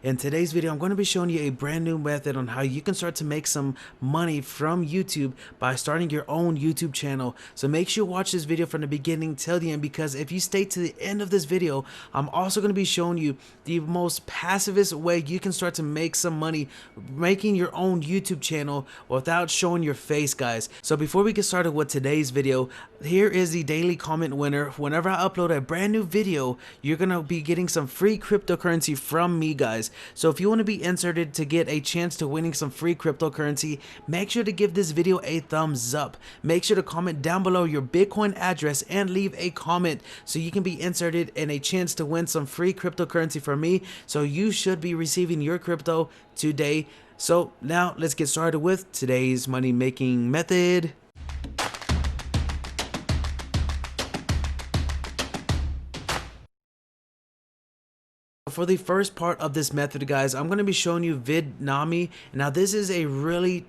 In today's video, I'm going to be showing you a brand new method on how you can start to make some money from YouTube by starting your own YouTube channel. So make sure you watch this video from the beginning till the end, because if you stay to the end of this video, I'm also going to be showing you the most passivist way you can start to make some money making your own YouTube channel without showing your face, guys. So before we get started with today's video, here is the daily comment winner. Whenever I upload a brand new video, you're going to be getting some free cryptocurrency from me, guys. So if you want to be inserted to get a chance to winning some free cryptocurrency, make sure to give this video a thumbs up. Make sure to comment down below your Bitcoin address and leave a comment so you can be inserted in a chance to win some free cryptocurrency from me. So you should be receiving your crypto today. So now let's get started with today's money making method. For the first part of this method, guys, I'm going to be showing you Vidnami. Now this is a really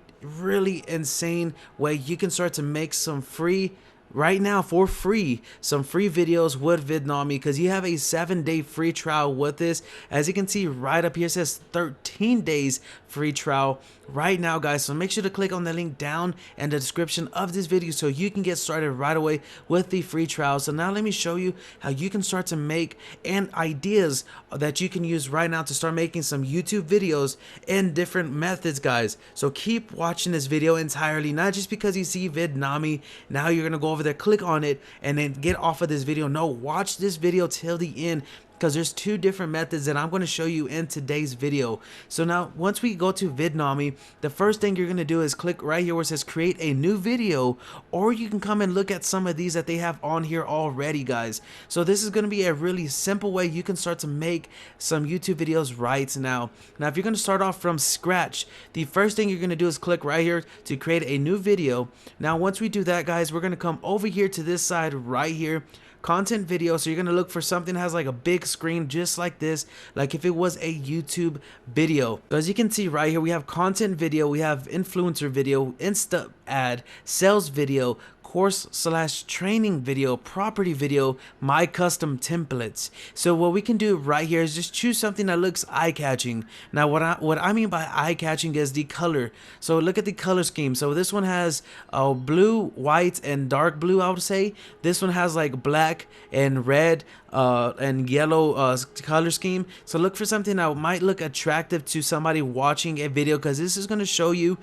insane way you can start to make some free right now for free, some free videos with Vidnami, because you have a 7-day free trial with this. As you can see right up here, it says 13 days free trial right now, guys. So make sure to click on the link down in the description of this video so you can get started right away with the free trial. So now let me show you how you can start to make and ideas that you can use right now to start making some YouTube videos in different methods, guys. So keep watching this video entirely, not just because you see Vidnami now you're gonna go over there, click on it, and then get off of this video. No, watch this video till the end, because there's two different methods that I'm going to show you in today's video. So now once we go to Vidnami, the first thing you're going to do is click right here where it says create a new video, or you can come and look at some of these that they have on here already, guys. So this is going to be a really simple way you can start to make some YouTube videos right now. Now if you're going to start off from scratch, the first thing you're going to do is click right here to create a new video. Now once we do that, guys, we're going to come over here to this side right here, content video. So you're going to look for something that has like a big screen just like this, like if it was a YouTube video. So as you can see right here, we have content video, we have influencer video, Insta ad, sales video, course/training video, property video, my custom templates. So what we can do right here is just choose something that looks eye-catching. Now what I mean by eye-catching is the color. So look at the color scheme. So this one has blue, white, and dark blue, I would say. This one has like black and red and yellow color scheme. So look for something that might look attractive to somebody watching a video, because this is going to show you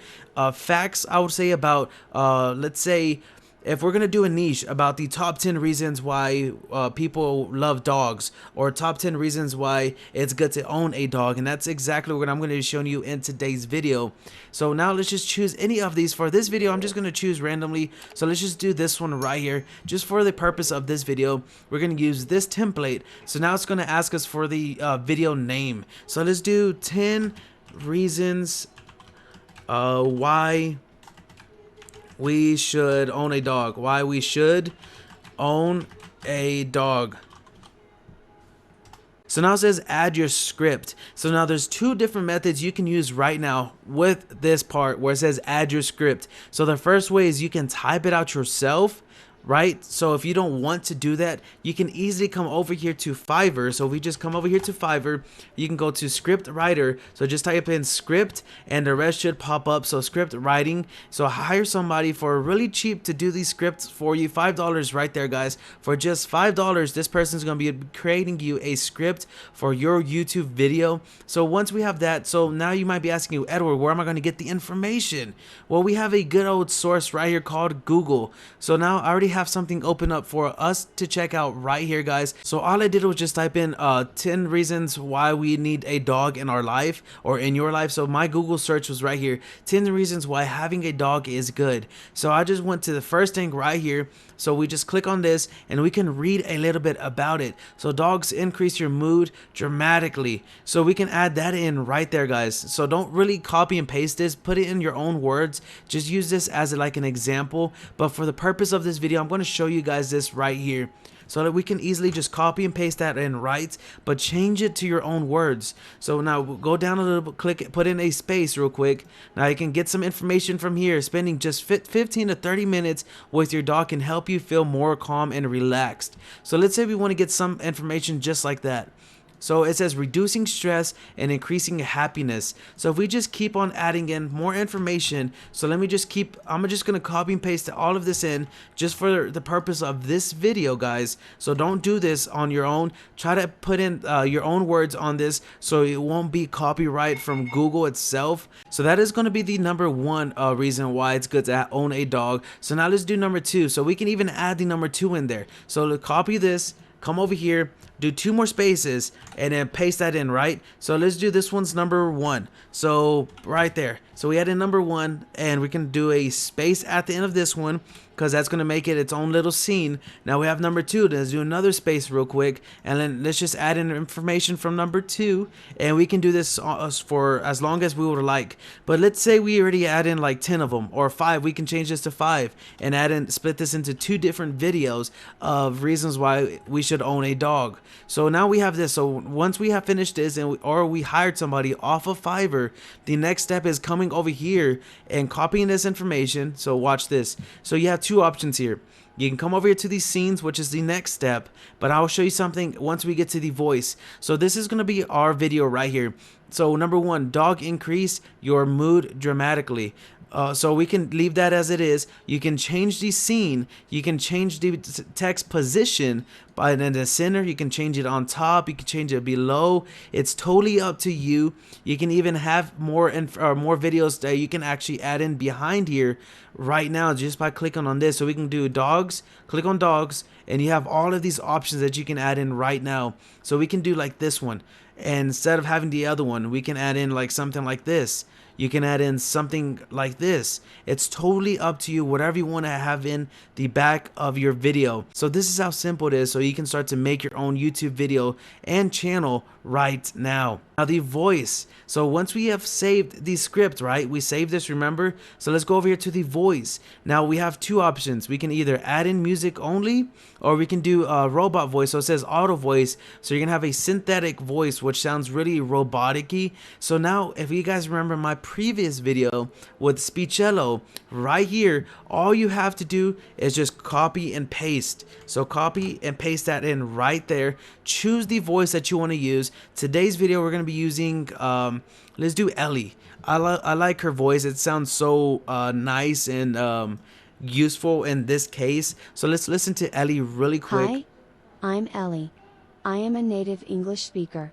facts, I would say, about let's say if we're going to do a niche about the top 10 reasons why people love dogs, or top 10 reasons why it's good to own a dog, and that's exactly what I'm going to be showing you in today's video. So now let's just choose any of these. For this video, I'm just going to choose randomly. So let's just do this one right here. Just for the purpose of this video, we're going to use this template. So now it's going to ask us for the video name. So let's do 10 reasons why we should own a dog. Why we should own a dog. So now it says add your script. So now there's two different methods you can use right now with this part where it says add your script. So the first way is you can type it out yourself, right? So if you don't want to do that, you can easily come over here to Fiverr. So if we just come over here to Fiverr, you can go to script writer. So just type in script and the rest should pop up. So script writing. So hire somebody for really cheap to do these scripts for you. $5 right there, guys. For just $5, this person's going to be creating you a script for your YouTube video. So once we have that, so now you might be asking you, Edward, where am I going to get the information? Well, we have a good old source right here called Google. So now I already have something open up for us to check out right here, guys. So all I did was just type in 10 reasons why we need a dog in our life or in your life. So my Google search was right here, 10 reasons why having a dog is good. So I just went to the first thing right here. So we just click on this and we can read a little bit about it. So dogs increase your mood dramatically. So we can add that in right there, guys. So don't really copy and paste this, put it in your own words. Just use this as like an example. But for the purpose of this video, I'm going to show you guys this right here. so that we can easily just copy and paste that in, right? But change it to your own words. So now go down a little bit, click, put in a space real quick. Now you can get some information from here. Spending just 15 to 30 minutes with your dog can help you feel more calm and relaxed. So let's say we want to get some information just like that. So it says reducing stress and increasing happiness. So if we just keep on adding in more information, so let me just I'm just gonna copy and paste all of this in just for the purpose of this video, guys. So don't do this on your own. Try to put in your own words on this so it won't be copyright from Google itself. So that is going to be the number one reason why it's good to own a dog. So now let's do number two. So we can even add the number two in there. So let's copy this, come over here, do 2 more spaces, and then paste that in, right? So let's do this one's number 1. So right there. So we add in number 1, and we can do a space at the end of this one because that's going to make it its own little scene. Now we have number 2. Let's do another space real quick, and then let's just add in information from number 2, and we can do this for as long as we would like. But let's say we already add in like 10 of them, or 5. We can change this to 5 and split this into 2 different videos of reasons why we should own a dog. So now we have this. So once we have finished this, or we hired somebody off of Fiverr, the next step is coming over here and copying this information. So watch this. So you have 2 options here. You can come over here to these scenes, which is the next step, but I'll show you something once we get to the voice. So this is going to be our video right here. So number 1, dog increase your mood dramatically. So we can leave that as it is. You can change the scene. You can change the text position by in the center. You can change it on top. You can change it below. It's totally up to you. You can even have more videos that you can actually add in behind here right now just by clicking on this. So we can do dogs. Click on dogs, and you have all of these options that you can add in right now. So we can do like this one, and instead of having the other one, we can add in like something like this. You can add in something like this. It's totally up to you, whatever you want to have in the back of your video. So this is how simple it is, so you can start to make your own YouTube video and channel right now. Now the voice. So once we have saved the script, right? We saved this, remember? So let's go over here to the voice. Now we have 2 options. We can either add in music only, or we can do a robot voice. So it says auto voice. So you're gonna have a synthetic voice, which sounds really robotic-y. So now if you guys remember my previous video with Speechello, right here, all you have to do is just copy and paste. So copy and paste that in right there. Choose the voice that you want to use. Today's video we're going to be using let's do Ellie. I like her voice. It sounds so nice and useful in this case. So let's listen to Ellie really quick. Hi, I'm Ellie. I am a native English speaker.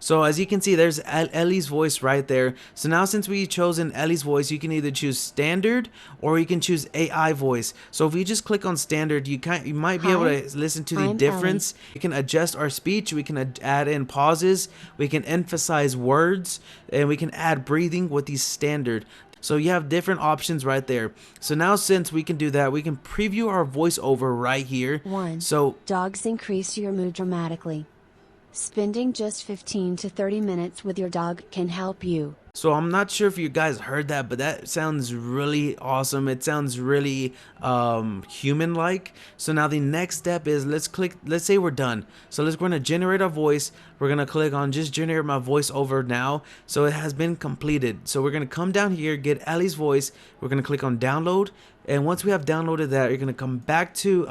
So as you can see, there's Ellie's voice right there. So now since we've chosen Ellie's voice, you can either choose standard or you can choose AI voice. So if we just click on standard, you might be able to listen to the difference. Ellie. We can adjust our speech. We can add in pauses. We can emphasize words, and we can add breathing with the standard. So you have different options right there. So now since we can do that, we can preview our voiceover right here. 1. So dogs increase your mood dramatically. Spending just 15 to 30 minutes with your dog can help you. So I'm not sure if you guys heard that, but that sounds really awesome. It sounds really human-like. So now the next step is let's say we're done. So we're gonna generate our voice. We're gonna click on just generate my voice over now. So it has been completed. So we're gonna come down here, get Ellie's voice. We're gonna click on download. And once we have downloaded that, you're gonna come back to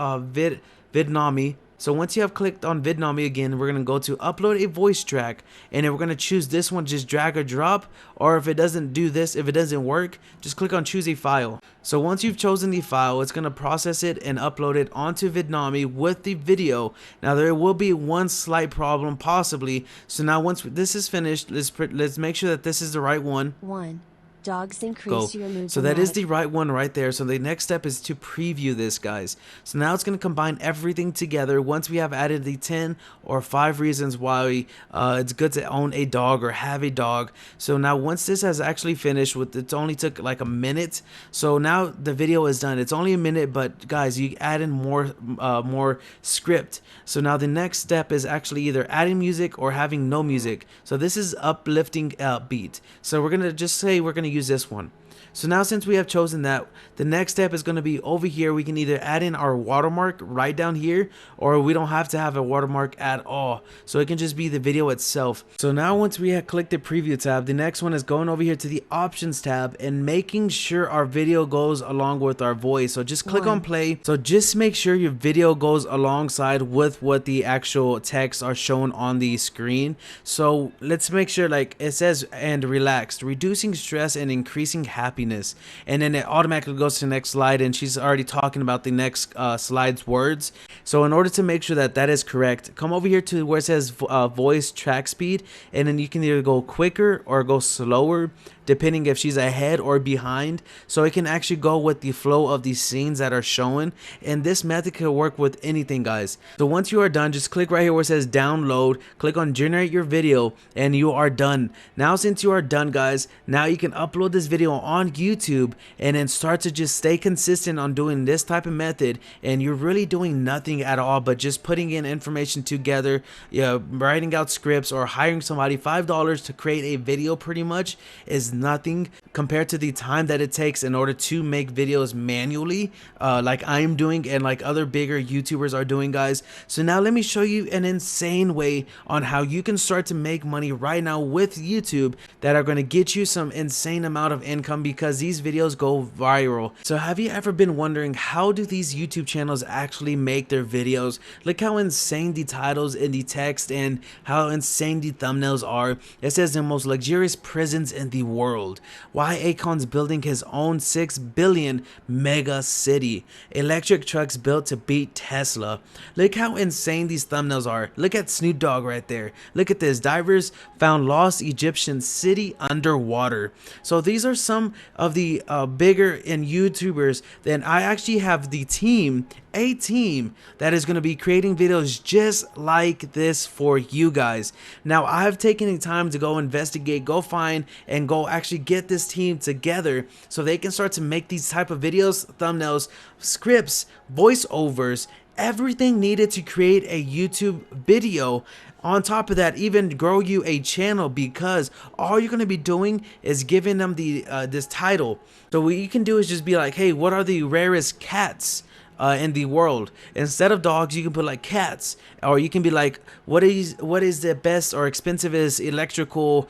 Vidnami. So once you have clicked on Vidnami again, we're going to go to upload a voice track, and then we're going to choose this one, just drag or drop, or if it doesn't do this, if it doesn't work, just click on choose a file. So once you've chosen the file, it's going to process it and upload it onto Vidnami with the video. Now there will be one slight problem possibly. So now once this is finished, let's make sure that this is the right one. 1. Dogs increase your mood. So that is the right one right there. So the next step is to preview this, guys. So now it's going to combine everything together once we have added the 10 or 5 reasons why it's good to own a dog or have a dog. So now once this has actually finished, it only took like a minute. So now the video is done. It's only a minute, but guys, you add in more script. So now the next step is actually either adding music or having no music. So this is uplifting beat. So we're going to just say we're going to use this one. So now since we have chosen that, the next step is going to be over here. We can either add in our watermark right down here, or we don't have to have a watermark at all. So it can just be the video itself. So now once we have clicked the preview tab, the next one is going over here to the options tab and making sure our video goes along with our voice. So just click on play. So just make sure your video goes alongside with what the actual text are shown on the screen. So let's make sure, like it says, and relaxed, reducing stress and increasing happiness. And then it automatically goes to the next slide, and she's already talking about the next slide's words. So in order to make sure that that is correct, come over here to where it says voice track speed, and then you can either go quicker or go slower, depending if she's ahead or behind. So it can actually go with the flow of these scenes that are shown, and this method can work with anything, guys. So once you are done, just click right here where it says download, click on generate your video, and you are done. Now since you are done, guys, now you can upload this video on YouTube and then start to just stay consistent on doing this type of method, and you're really doing nothing at all but just putting in information together, writing out scripts or hiring somebody. $5 to create a video pretty much is nothing compared to the time that it takes in order to make videos manually, like I'm doing and like other bigger YouTubers are doing, guys. So now let me show you an insane way on how you can start to make money right now with YouTube that are going to get you some insane amount of income, because these videos go viral. So have you ever been wondering, how do these YouTube channels actually make their videos? Look how insane the titles and the text and how insane the thumbnails are. It says the most luxurious prisons in the world, why Akon's building his own 6 billion mega city, electric trucks built to beat Tesla. Look how insane these thumbnails are. Look at Snoop Dogg right there. Look at this, divers found lost Egyptian city underwater. So these are some of the bigger in YouTubers. Then I actually have the team, a team that is going to be creating videos just like this for you guys. Now I've taken the time to go investigate, go find, and go actually get this team together so they can start to make these type of videos, thumbnails, scripts, voiceovers, everything needed to create a YouTube video. On top of that, even grow you a channel, because all you're going to be doing is giving them the this title. So what you can do is just be like, hey, what are the rarest cats in the world? Instead of dogs, you can put like cats, or you can be like, what is the best or expensivest electrical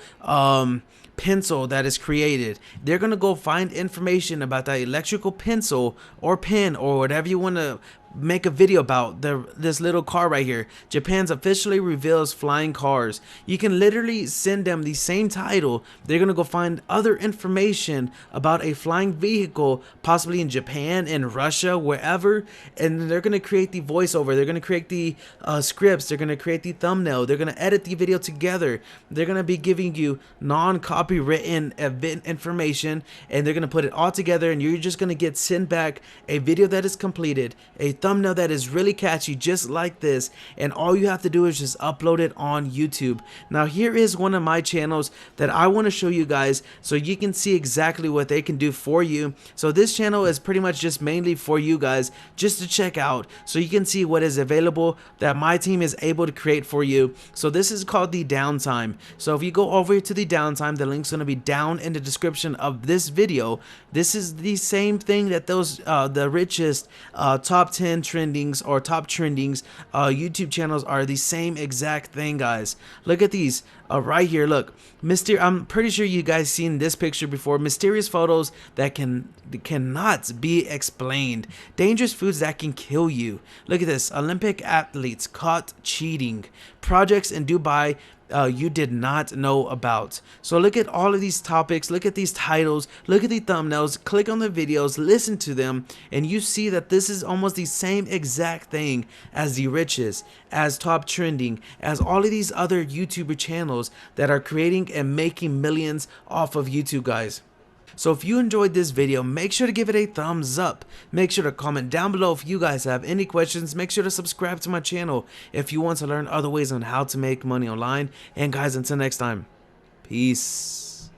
pencil that is created. They're gonna go find information about that electrical pencil or pen or whatever you want to make a video about. This little car right here, Japan's officially reveals flying cars. You can literally send them the same title. They're gonna go find other information about a flying vehicle, possibly in Japan, in Russia, wherever, and they're gonna create the voiceover, they're gonna create the scripts, they're gonna create the thumbnail, they're gonna edit the video together, they're gonna be giving you non-copywritten information, and they're gonna put it all together, and you're just gonna get sent back a video that is completed, a thumbnail that is really catchy just like this, and all you have to do is just upload it on YouTube. Now here is one of my channels that I want to show you guys so you can see exactly what they can do for you. So this channel is pretty much just mainly for you guys just to check out, so you can see what is available that my team is able to create for you. So this is called the downtime. So if you go over to the downtime, the link's going to be down in the description of this video. This is the same thing that those the richest top 10 trendings or top trendings YouTube channels are. The same exact thing, guys. Look at these right here. Look, I'm pretty sure you guys seen this picture before. Mysterious photos that cannot be explained. Dangerous foods that can kill you. Look at this. Olympic athletes caught cheating. Projects in Dubai you did not know about. So look at all of these topics, look at these titles, look at the thumbnails, click on the videos, listen to them, and you see that this is almost the same exact thing as the richest, as top trending, as all of these other YouTuber channels that are creating and making millions off of YouTube, guys. So if you enjoyed this video, make sure to give it a thumbs up. Make sure to comment down below if you guys have any questions. Make sure to subscribe to my channel if you want to learn other ways on how to make money online. And guys, until next time, peace.